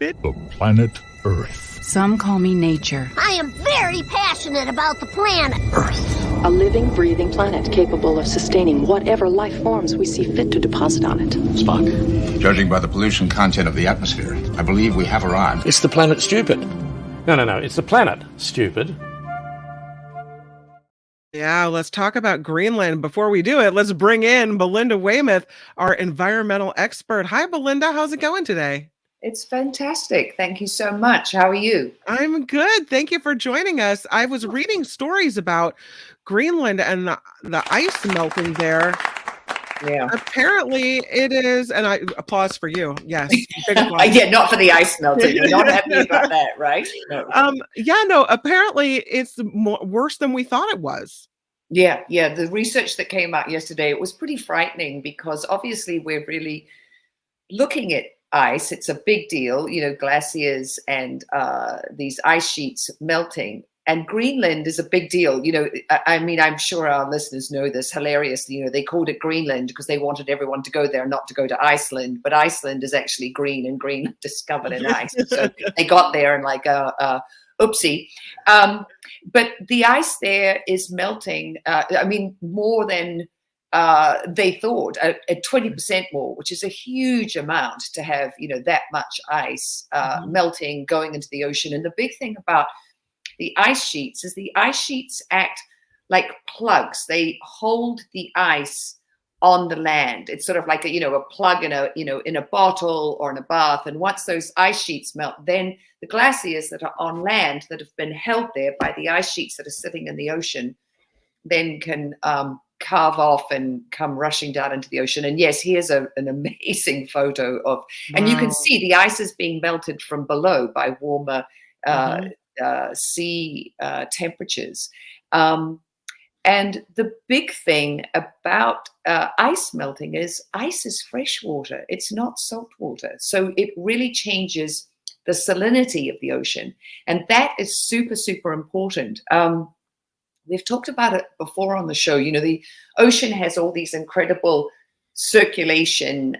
The planet Earth. Some call me nature. I am very passionate about the planet Earth. A living, breathing planet capable of sustaining whatever life forms we see fit to deposit on it. Spock, judging by the pollution content of the atmosphere, I believe we have arrived. It's the planet stupid. No. It's the planet stupid. Yeah, let's talk about Greenland. Before we do it, let's bring in Belinda Waymouth, our environmental expert. Hi, Belinda. How's it going today? It's fantastic. Thank you so much. How are you? I'm good. Thank you for joining us. I was reading stories about Greenland and the ice melting there. Yeah. Apparently it is, and I applause for you. Yes. Yeah, not for the ice melting. You're not happy about that, right? No. No, apparently it's worse than we thought it was. Yeah. The research that came out yesterday, it was pretty frightening because obviously we're really looking at ice. It's a big deal, glaciers and these ice sheets melting. And Greenland is a big deal. I'm sure our listeners know this hilariously. They called it Greenland because they wanted everyone to go there, not to go to Iceland. But Iceland is actually green and Greenland is covered in ice. So they got there and oopsie. But the ice there is melting. More than they thought, at 20% more, which is a huge amount to have, that much ice melting, going into the ocean. And the big thing about the ice sheets is the ice sheets act like plugs. They hold the ice on the land. It's sort of like a plug in a bottle or in a bath. And once those ice sheets melt, then the glaciers that are on land that have been held there by the ice sheets that are sitting in the ocean then can carve off and come rushing down into the ocean. And yes, here's an amazing photo of, and you can see the ice is being melted from below by warmer sea temperatures. And the big thing about ice melting is ice is fresh water. It's not salt water. So it really changes the salinity of the ocean. And that is super, super important. We've talked about it before on the show. The ocean has all these incredible circulation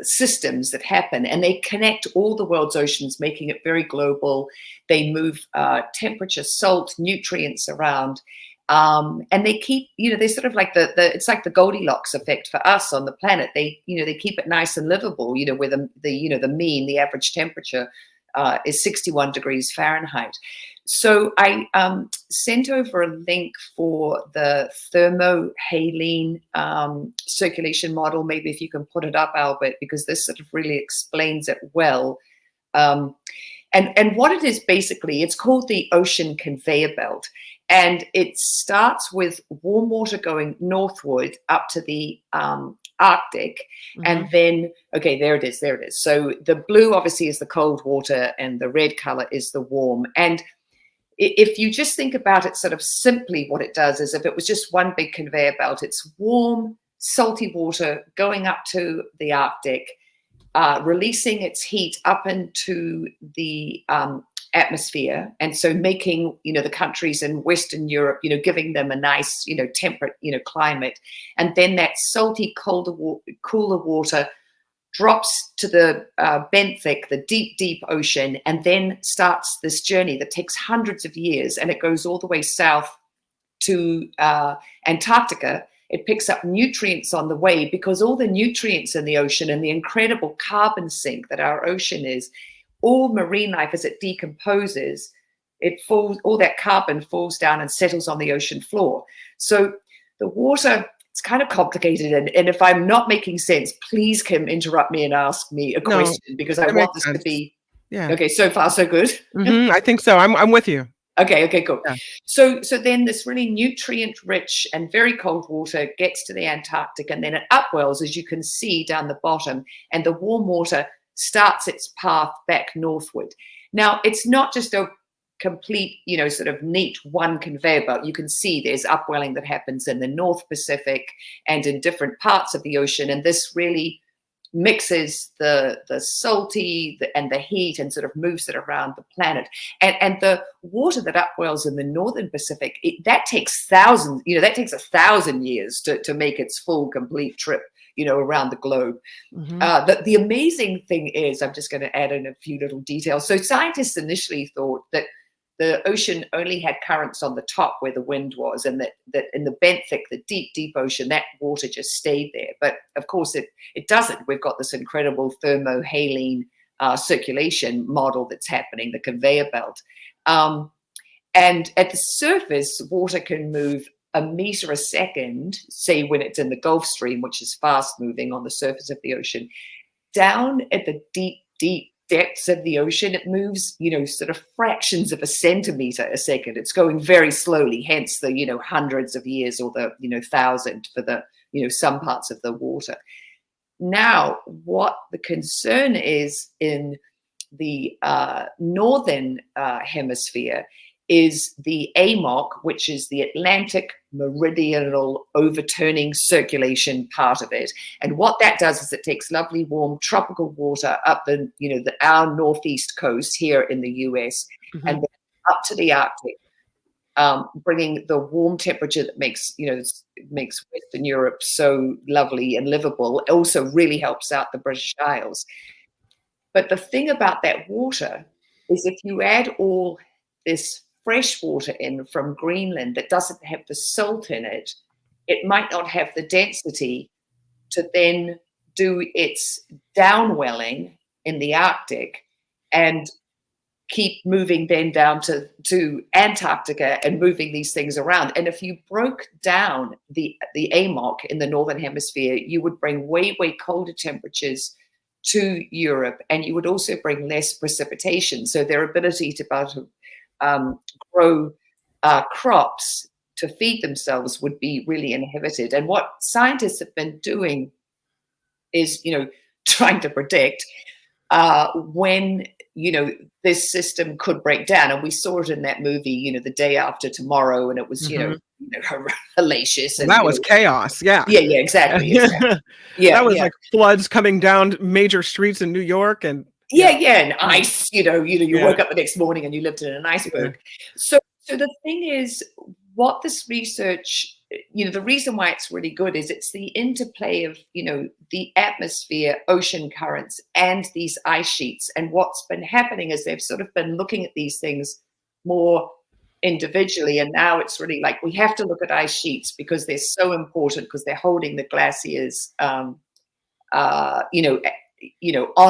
systems that happen, and they connect all the world's oceans, making it very global. They move temperature, salt, nutrients around, and they keep, they're sort of like it's like the Goldilocks effect for us on the planet. They keep it nice and livable. Where the average temperature is 61 degrees Fahrenheit. So I sent over a link for the thermohaline circulation model. Maybe if you can put it up, Albert, because this sort of really explains it well. And what it is basically, it's called the ocean conveyor belt. And it starts with warm water going northward up to the Arctic. And then, okay, there it is. So the blue obviously is the cold water and the red color is the warm. And if you just think about it sort of simply, what it does is if it was just one big conveyor belt, it's warm, salty water going up to the Arctic, releasing its heat up into the atmosphere. And so making, the countries in Western Europe, giving them a nice, temperate, climate. And then that salty, cooler water drops to the benthic, the deep, deep ocean, and then starts this journey that takes hundreds of years, and it goes all the way south to Antarctica. It picks up nutrients on the way because all the nutrients in the ocean and the incredible carbon sink that our ocean is, all marine life as it decomposes, all that carbon falls down and settles on the ocean floor. So the water, it's kind of complicated. And if I'm not making sense, please, Kim, interrupt me and ask me a question because I want this to be, okay, so far so good. I think so. I'm with you. Okay, cool. Yeah. So then this really nutrient-rich and very cold water gets to the Antarctic, and then it upwells, as you can see down the bottom, and the warm water starts its path back northward. Now, it's not just a complete, sort of neat one conveyor belt. You can see there's upwelling that happens in the North Pacific and in different parts of the ocean, and this really mixes the salty and the heat and sort of moves it around the planet. And the water that upwells in the Northern Pacific, that takes 1,000 years to make its full complete trip, around the globe. The amazing thing is, I'm just going to add in a few little details. So scientists initially thought that the ocean only had currents on the top where the wind was, and that in the benthic, the deep, deep ocean, that water just stayed there. But of course, it doesn't. We've got this incredible thermohaline circulation model that's happening, the conveyor belt. And at the surface, water can move a meter a second, say when it's in the Gulf Stream, which is fast moving on the surface of the ocean. Down at the deep, deep depths of the ocean, it moves, sort of fractions of a centimeter a second. It's going very slowly, hence the, hundreds of years or the, 1,000 for the, some parts of the water. Now, what the concern is in the northern hemisphere is the AMOC, which is the Atlantic Meridional Overturning Circulation part of it. And what that does is it takes lovely, warm, tropical water up our northeast coast here in the US and then up to the Arctic, bringing the warm temperature that makes Western Europe so lovely and livable. It also really helps out the British Isles. But the thing about that water is if you add all this fresh water in from Greenland that doesn't have the salt in it, it might not have the density to then do its downwelling in the Arctic and keep moving then down to Antarctica and moving these things around. And if you broke down the AMOC in the Northern Hemisphere, you would bring way, way colder temperatures to Europe, and you would also bring less precipitation. So their ability to grow crops to feed themselves would be really inhibited. And what scientists have been doing is, trying to predict when, this system could break down. And we saw it in that movie, The Day After Tomorrow, and it was, hellacious. And that was chaos. Yeah. Yeah, exactly. Yeah. That was like floods coming down major streets in New York and and ice, you woke up the next morning and you lived in an iceberg. So the thing is, what this research, the reason why it's really good is it's the interplay of, the atmosphere, ocean currents, and these ice sheets. And what's been happening is they've sort of been looking at these things more individually. And now it's really like we have to look at ice sheets because they're so important, because they're holding the glaciers, on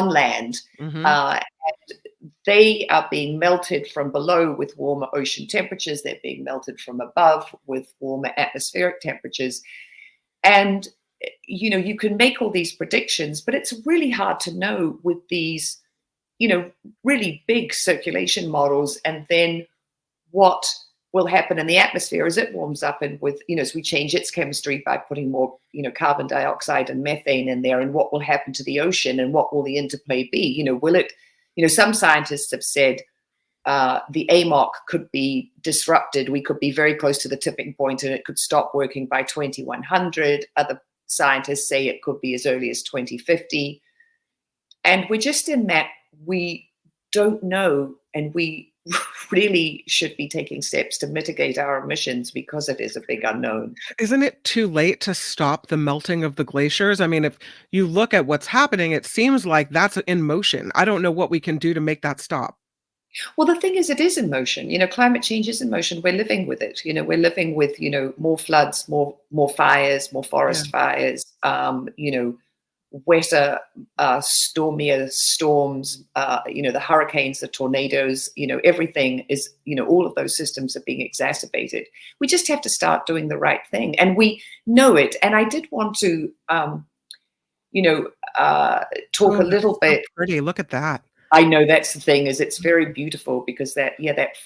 land. And they are being melted from below with warmer ocean temperatures. They're being melted from above with warmer atmospheric temperatures. And, you can make all these predictions, but it's really hard to know with these, really big circulation models, and then what will happen in the atmosphere as it warms up and with, as we change its chemistry by putting more, carbon dioxide and methane in there, and what will happen to the ocean and what will the interplay be? Will it, some scientists have said the AMOC could be disrupted. We could be very close to the tipping point and it could stop working by 2100. Other scientists say it could be as early as 2050. And we're just in that we don't know, and we really should be taking steps to mitigate our emissions because it is a big unknown. Isn't it too late to stop the melting of the glaciers? I mean, if you look at what's happening, it seems like that's in motion. I don't know what we can do to make that stop. Well, the thing is, it is in motion. Climate change is in motion. We're living with it. We're living with, more floods, more fires, more forest fires, wetter, stormier storms, the hurricanes, the tornadoes, everything is, all of those systems are being exacerbated. We just have to start doing the right thing. And we know it. And I did want to, talk a little bit. So pretty. Look at that. I know that's the thing, is it's very beautiful because that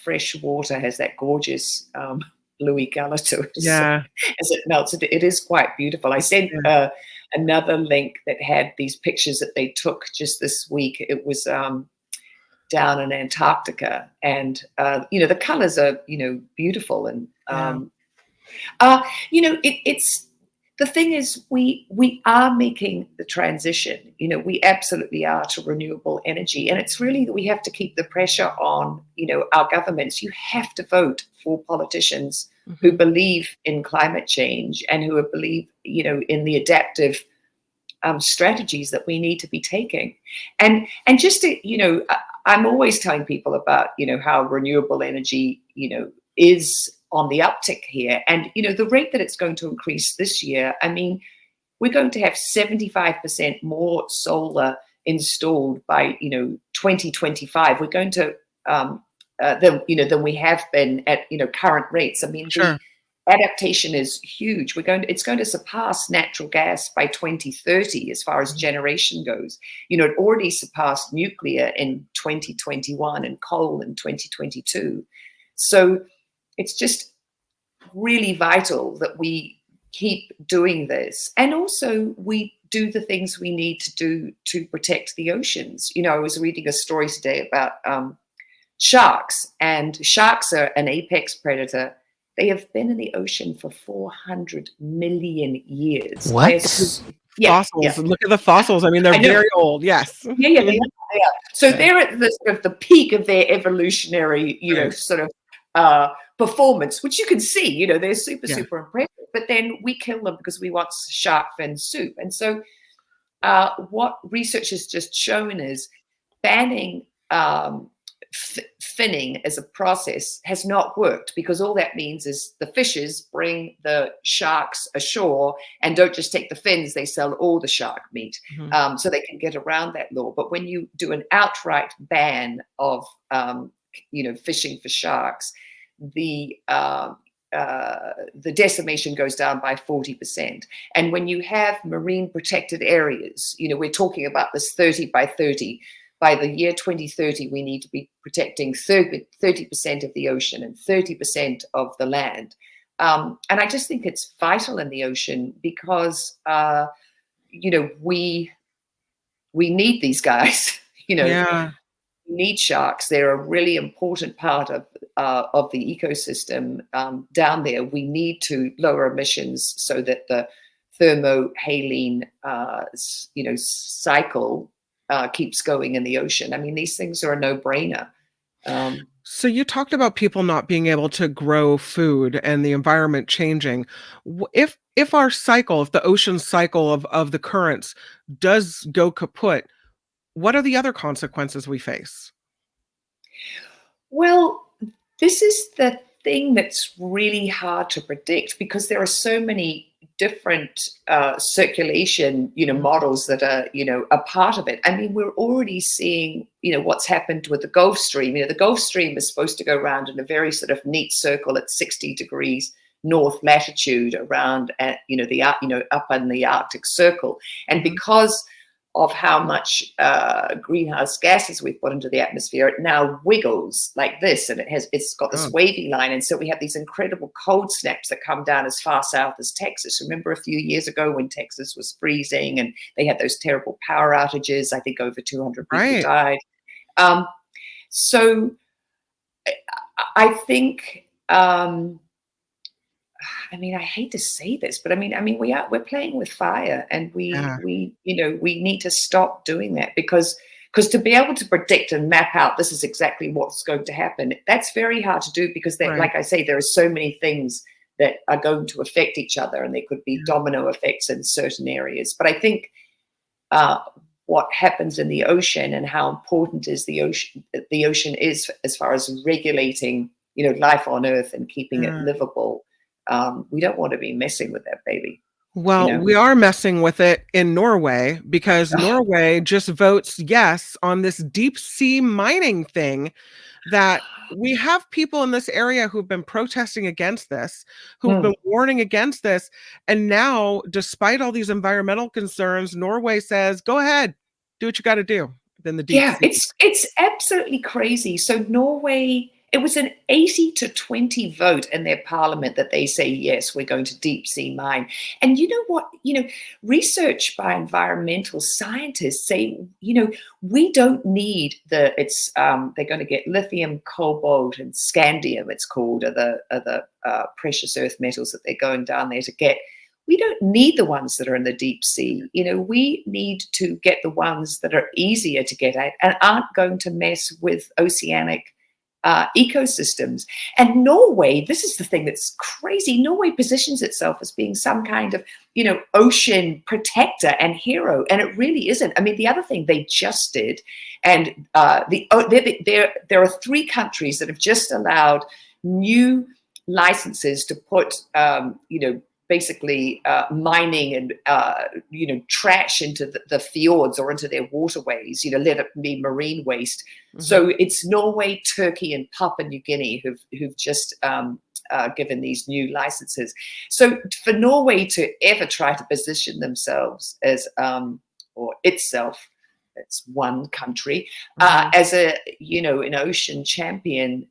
fresh water has that gorgeous bluey color to it. Yeah. As it melts, it is quite beautiful. I sent another link that had these pictures that they took just this week. It was down in Antarctica, and the colors are beautiful, and it's. The thing is, we are making the transition. We absolutely are to renewable energy. And it's really that we have to keep the pressure on, our governments. You have to vote for politicians who believe in climate change and who believe, in the adaptive strategies that we need to be taking. And just to, I'm always telling people about, how renewable energy, is on the uptick here. And, the rate that it's going to increase this year, I mean, we're going to have 75% more solar installed by, 2025. We're going to, than we have been at, current rates. I mean, Sure. the adaptation is huge. It's going to surpass natural gas by 2030 as far as generation goes. It already surpassed nuclear in 2021 and coal in 2022. So it's just really vital that we keep doing this. And also we do the things we need to do to protect the oceans. I was reading a story today about sharks, and sharks are an apex predator. They have been in the ocean for 400 million years. What? Fossils. Yeah. Look at the fossils. I mean, they're very old. Yes. Yeah. So they're at the sort of the peak of their evolutionary, sort of performance, which you can see. They're super impressive. But then we kill them because we want shark fin soup. And so, what research has just shown is banning finning as a process has not worked, because all that means is the fishers bring the sharks ashore and don't just take the fins, they sell all the shark meat. So they can get around that law. But when you do an outright ban of fishing for sharks, the decimation goes down by 40%. And when you have marine protected areas, we're talking about this 30 by 30. By the year 2030, we need to be protecting 30% of the ocean and 30% of the land. And I just think it's vital in the ocean because, we need these guys. We need sharks. They're a really important part of the ecosystem down there. We need to lower emissions so that the thermohaline, cycle keeps going in the ocean. I mean, these things are a no-brainer. So you talked about people not being able to grow food and the environment changing. If our cycle, if the ocean cycle of the currents does go kaput, what are the other consequences we face? Well, this is the thing that's really hard to predict, because there are so many different circulation, models that are, a part of it. I mean, we're already seeing, what's happened with the Gulf Stream. The Gulf Stream is supposed to go around in a very sort of neat circle at 60 degrees north latitude around at, up in the Arctic Circle. And because of how much greenhouse gases we've put into the atmosphere, it now wiggles like this, and it's got this wavy line. And so we have these incredible cold snaps that come down as far south as Texas. Remember a few years ago when Texas was freezing and they had those terrible power outages? I think over 200 people died. So I think, I mean, I hate to say this, but I mean, we're playing with fire, and we need to stop doing that, because to be able to predict and map out this is exactly what's going to happen, that's very hard to do, because like I say, there are so many things that are going to affect each other, and there could be domino effects in certain areas. But I think what happens in the ocean and how important is the ocean is as far as regulating, life on Earth and keeping it livable. We don't want to be messing with that baby. Well, we are messing with it in Norway, because Norway just votes yes on this deep sea mining thing, that we have people in this area who've been protesting against this, who've been warning against this. And now, despite all these environmental concerns, Norway says, go ahead, do what you got to do. Then the deep sea. It's absolutely crazy. So Norway, it was an 80-20 vote in their parliament that they say, yes, we're going to deep sea mine. And you know what? Research by environmental scientists say, we don't need they're going to get lithium, cobalt, and scandium, it's called, are the precious earth metals that they're going down there to get. We don't need the ones that are in the deep sea. We need to get the ones that are easier to get at and aren't going to mess with oceanic ecosystems. And Norway, this is the thing that's crazy. Norway positions itself as being some kind of, ocean protector and hero, and it really isn't. I mean, the other thing they just did, and there are 3 countries that have just allowed new licenses to put, basically mining and trash into the fjords or into their waterways, let it be marine waste. Mm-hmm. So it's Norway, Turkey, and Papua New Guinea who've just given these new licenses. So for Norway to ever try to position themselves as or itself, it's one country, as a an ocean champion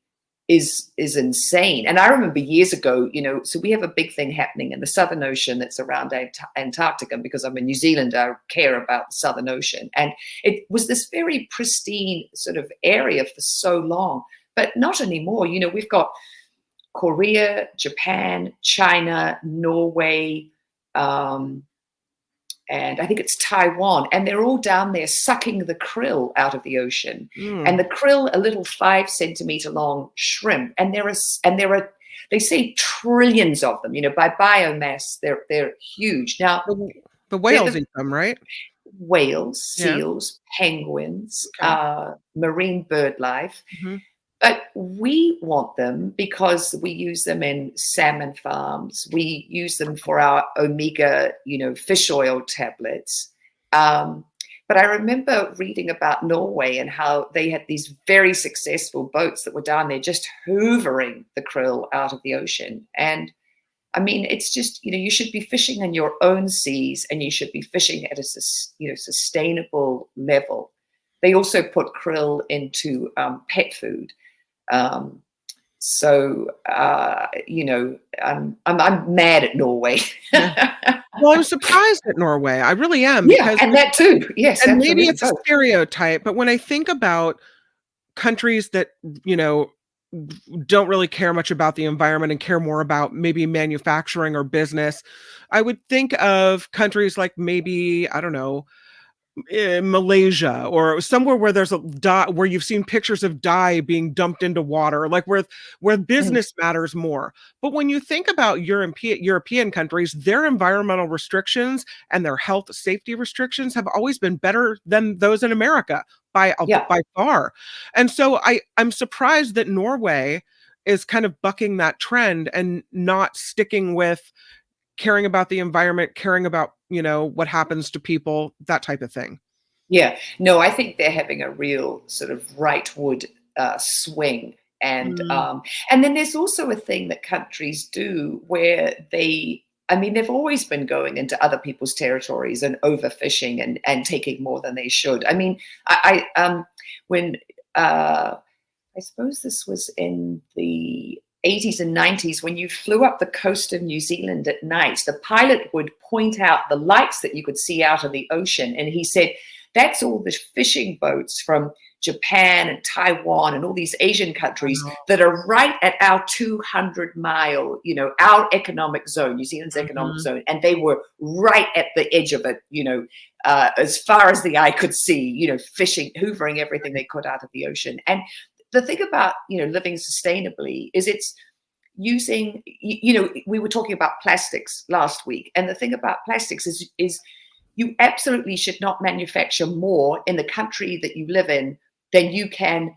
is insane. And I remember years ago, so we have a big thing happening in the Southern Ocean that's around Antarctica. And because I'm in New Zealand, I care about the Southern Ocean. And it was this very pristine sort of area for so long, but not anymore. We've got Korea, Japan, China, Norway, and I think it's Taiwan, and they're all down there sucking the krill out of the ocean. And the krill, a little 5 centimeter long shrimp, and there are they say trillions of them. By biomass, they're huge. Now the whales eat them, right? Whales, seals, penguins, marine bird life. Mm-hmm. But we want them because we use them in salmon farms. We use them for our omega, fish oil tablets. But I remember reading about Norway and how they had these very successful boats that were down there just hoovering the krill out of the ocean. And I mean, it's just, you should be fishing in your own seas, and you should be fishing at a sustainable level. They also put krill into pet food. I'm mad at Norway. Well, I'm surprised at Norway. I really am. Yeah, and that too. Yes, and maybe it's a stereotype, but when I think about countries that don't really care much about the environment and care more about maybe manufacturing or business, I would think of countries like maybe, I don't know, Malaysia, or somewhere where there's where you've seen pictures of dye being dumped into water, like where business matters more. But when you think about European countries, their environmental restrictions and their health safety restrictions have always been better than those in America by far. And so I'm surprised that Norway is kind of bucking that trend and not sticking with caring about the environment, caring about, what happens to people, that type of thing. Yeah, no, I think they're having a real sort of rightward swing. And then there's also a thing that countries do where they've always been going into other people's territories and overfishing and taking more than they should. I mean, I suppose this was in the 80s and 90s, when you flew up the coast of New Zealand at night, the pilot would point out the lights that you could see out of the ocean. And he said, that's all the fishing boats from Japan and Taiwan and all these Asian countries that are right at our 200-mile, our economic zone, New Zealand's economic zone. And they were right at the edge of it, as far as the eye could see, fishing, hoovering everything they could out of the ocean. And the thing about, living sustainably is it's using, we were talking about plastics last week. And the thing about plastics is you absolutely should not manufacture more in the country that you live in than you can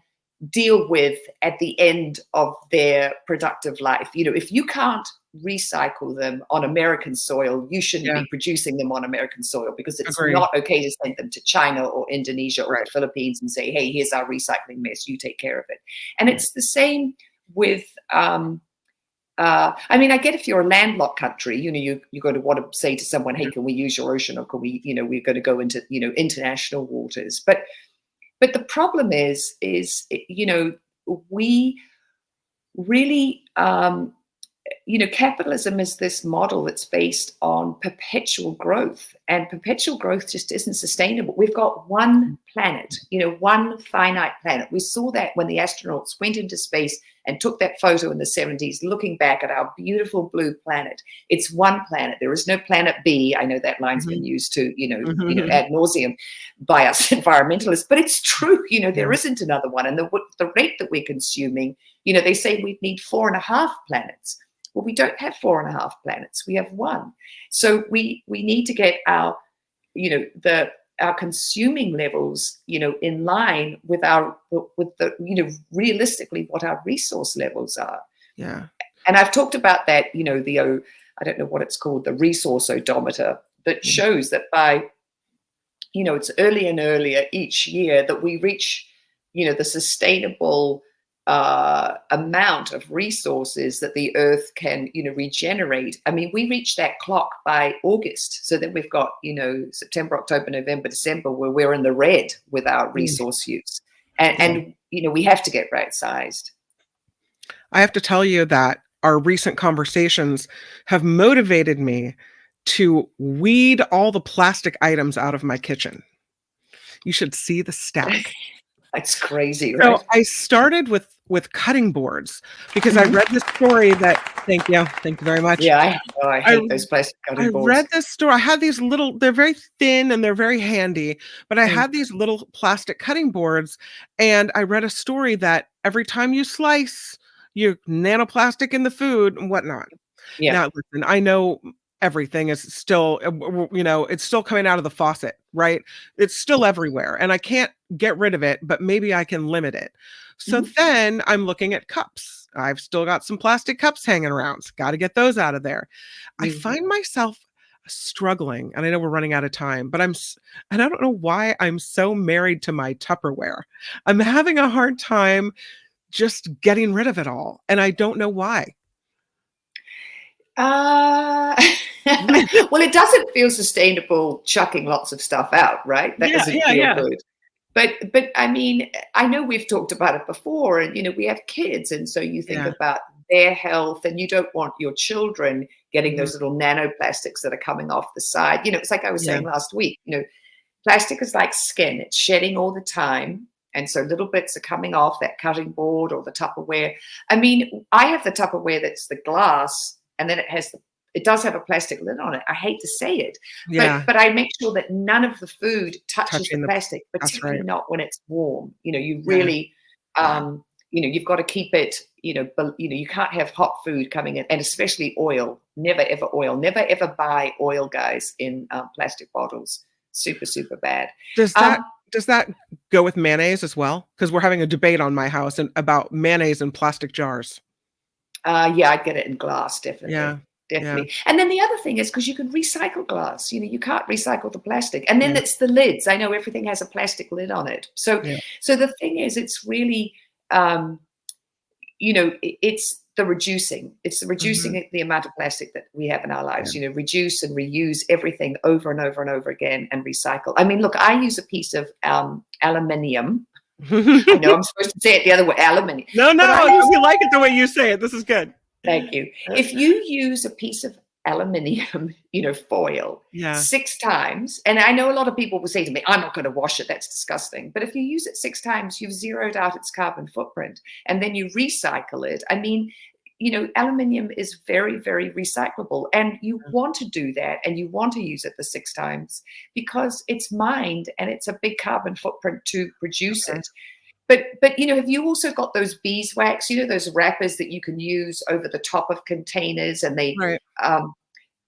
deal with at the end of their productive life. If you can't recycle them on American soil, you shouldn't be producing them on American soil, because it's not okay to send them to China or Indonesia or the Philippines and say, hey, here's our recycling mess, you take care of it. And it's the same with I get if you're a landlocked country, you're going to want to say to someone, hey, can we use your ocean, or can we, we're going to go into international waters. But the problem is we really capitalism is this model that's based on perpetual growth, and perpetual growth just isn't sustainable. We've got one planet, one finite planet. We saw that when the astronauts went into space and took that photo in the 70s, looking back at our beautiful blue planet. It's one planet. There is no planet B. I know that line's been used to, ad nauseum by us environmentalists, but it's true. There isn't another one. And the rate that we're consuming, they say we need 4.5 planets. Well, we don't have 4.5 planets. We have one. So we need to get our consuming levels, in line with realistically what our resource levels are. Yeah. And I've talked about that, I don't know what it's called, the resource odometer that shows that by, it's earlier and earlier each year that we reach, the sustainable amount of resources that the earth can regenerate. I mean, we reach that clock by August, so then we've got September, October, November, December where we're in the red with our resource use, and we have to get right sized. I have to tell you that our recent conversations have motivated me to weed all the plastic items out of my kitchen. You should see the stack. That's crazy, right? So I started with cutting boards because I read this story that, thank you very much. Yeah, I hate those plastic cutting boards. I read this story. I had these little, they're very thin and they're very handy, but I had these little plastic cutting boards, and I read a story that every time you slice, you nanoplastic in the food and whatnot. Yeah. Now, listen, I know everything is still, it's still coming out of the faucet, right? It's still everywhere, and I can't get rid of it, but maybe I can limit it. So then I'm looking at cups. I've still got some plastic cups hanging around. Got to get those out of there. I find myself struggling, and I know we're running out of time, but and I don't know why I'm so married to my Tupperware. I'm having a hard time just getting rid of it all, and I don't know why. Well, it doesn't feel sustainable chucking lots of stuff out, right? That doesn't feel good. But I mean, I know we've talked about it before, and we have kids, and so you think about their health, and you don't want your children getting those little nanoplastics that are coming off the side. It's like I was saying last week. Plastic is like skin; it's shedding all the time. And so little bits are coming off that cutting board or the Tupperware. I mean, I have the Tupperware that's the glass, and then it does have a plastic lid on it. I hate to say it, but I make sure that none of the food touches the plastic, particularly not when it's warm. You really, you've got to keep it, you can't have hot food coming in, and especially oil. Never, ever oil. Never, ever buy oil, guys, in plastic bottles. Super, super bad. Does that go with mayonnaise as well? Because we're having a debate on my house about mayonnaise in plastic jars. I'd get it in glass, definitely. Yeah. Definitely. Yeah. And then the other thing is, because you can recycle glass, you can't recycle the plastic. And then it's the lids. I know everything has a plastic lid on it. So the thing is, it's really, it's the reducing. It's the reducing the amount of plastic that we have in our lives. Reduce and reuse everything over and over and over again, and recycle. I mean, look, I use a piece of aluminium. I know I'm supposed to say it the other way, aluminium. No, we like it the way you say it. This is good. Thank you. If you use a piece of aluminium, foil 6 times, and I know a lot of people will say to me, I'm not going to wash it, that's disgusting. But if you use it 6 times, you've zeroed out its carbon footprint, and then you recycle it. I mean, aluminium is very, very recyclable, and you want to do that, and you want to use it the 6 times because it's mined, and it's a big carbon footprint to produce it. But have you also got those beeswax, those wrappers that you can use over the top of containers, and they,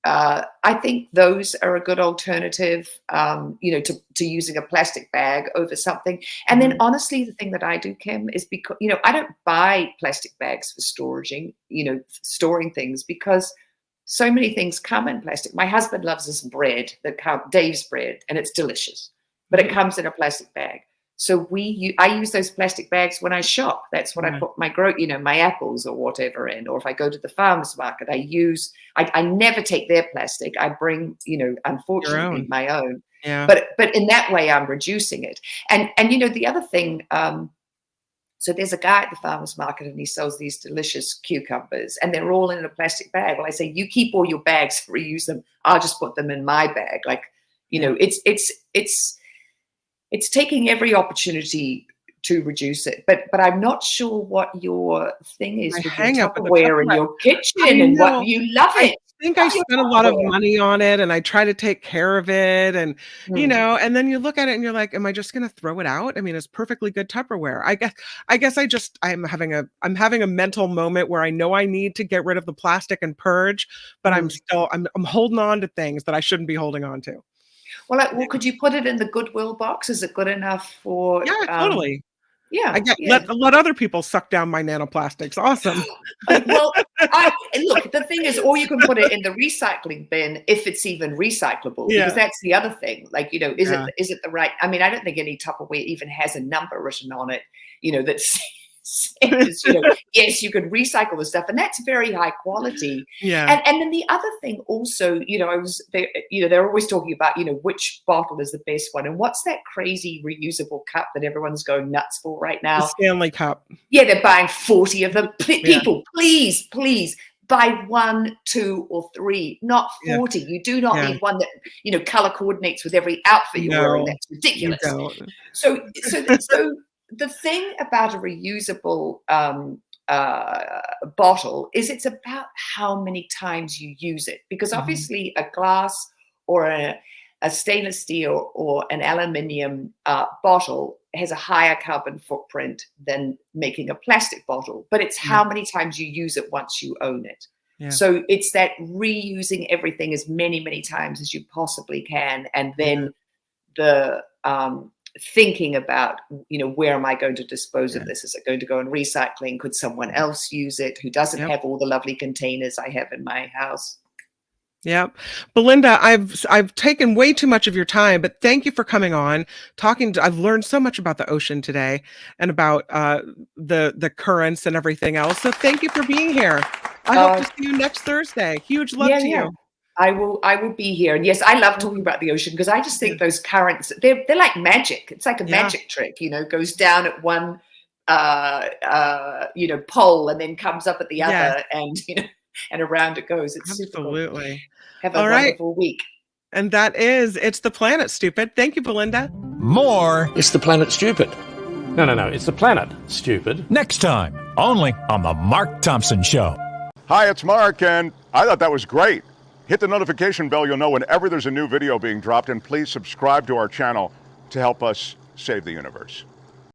I think those are a good alternative, to using a plastic bag over something. And then honestly, the thing that I do, Kim, is because, I don't buy plastic bags for storing things, because so many things come in plastic. My husband loves this bread, Dave's bread, and it's delicious, but it comes in a plastic bag. So I use those plastic bags when I shop. That's what I put my my apples or whatever in. Or if I go to the farmer's market, I never take their plastic. I bring, unfortunately, my own. Yeah. But in that way, I'm reducing it. And the other thing, So there's a guy at the farmer's market and he sells these delicious cucumbers and they're all in a plastic bag. Well, I say, you keep all your bags, reuse them. I'll just put them in my bag. Like, you know, it's taking every opportunity to reduce it. But I'm not sure what your thing is with your Tupperware in your kitchen and what you love it. I think I spent a lot of money on it and I try to take care of it and you know, and then you look at it and you're like, am I just going to throw it out? I mean, it's perfectly good Tupperware. I'm having a mental moment where I know I need to get rid of the plastic and purge, but I'm holding on to things that I shouldn't be holding on to. Well, could you put it in the Goodwill box? Is it good enough for? Yeah, totally. Yeah, let other people suck down my nanoplastics. Awesome. Well, look, the thing is, or you can put it in the recycling bin if it's even recyclable, because that's the other thing. Like, you know, is it the right? I mean, I don't think any Tupperware even has a number written on it, you know, that says, you know, yes, you can recycle the stuff, and that's very high quality. Yeah. And then the other thing also, you know, they're always talking about, you know, which bottle is the best one, and what's that crazy reusable cup that everyone's going nuts for right now? The Stanley Cup. Yeah, they're buying 40 of them. People, please buy 1, 2, or 3, not 40. You do not need one that, you know, color coordinates with every outfit you're wearing. That's ridiculous. So the thing about a reusable bottle is it's about how many times you use it, because obviously a glass or a stainless steel or an aluminium bottle has a higher carbon footprint than making a plastic bottle, but it's how many times you use it once you own it. Yeah. So it's that reusing everything as many times as you possibly can, and then the thinking about, you know, where am I going to dispose of this? Is it going to go in recycling? Could someone else use it who doesn't have all the lovely containers I have in my house? Yeah. Belinda, I've taken way too much of your time, but thank you for coming on, I've learned so much about the ocean today and about the currents and everything else. So thank you for being here. I hope to see you next Thursday. Huge love to you. I will be here. And yes, I love talking about the ocean because I just think those currents, they're like magic. It's like a magic trick, you know, goes down at one, you know, pole and then comes up at the other and, you know, and around it goes. It's absolutely. Super cool. Have a wonderful week. And It's the Planet Stupid. Thank you, Belinda. More. It's the Planet Stupid. No. It's the Planet Stupid. Next time, only on The Mark Thompson Show. Hi, it's Mark, and I thought that was great. Hit the notification bell. You'll know whenever there's a new video being dropped, and please subscribe to our channel to help us save the universe.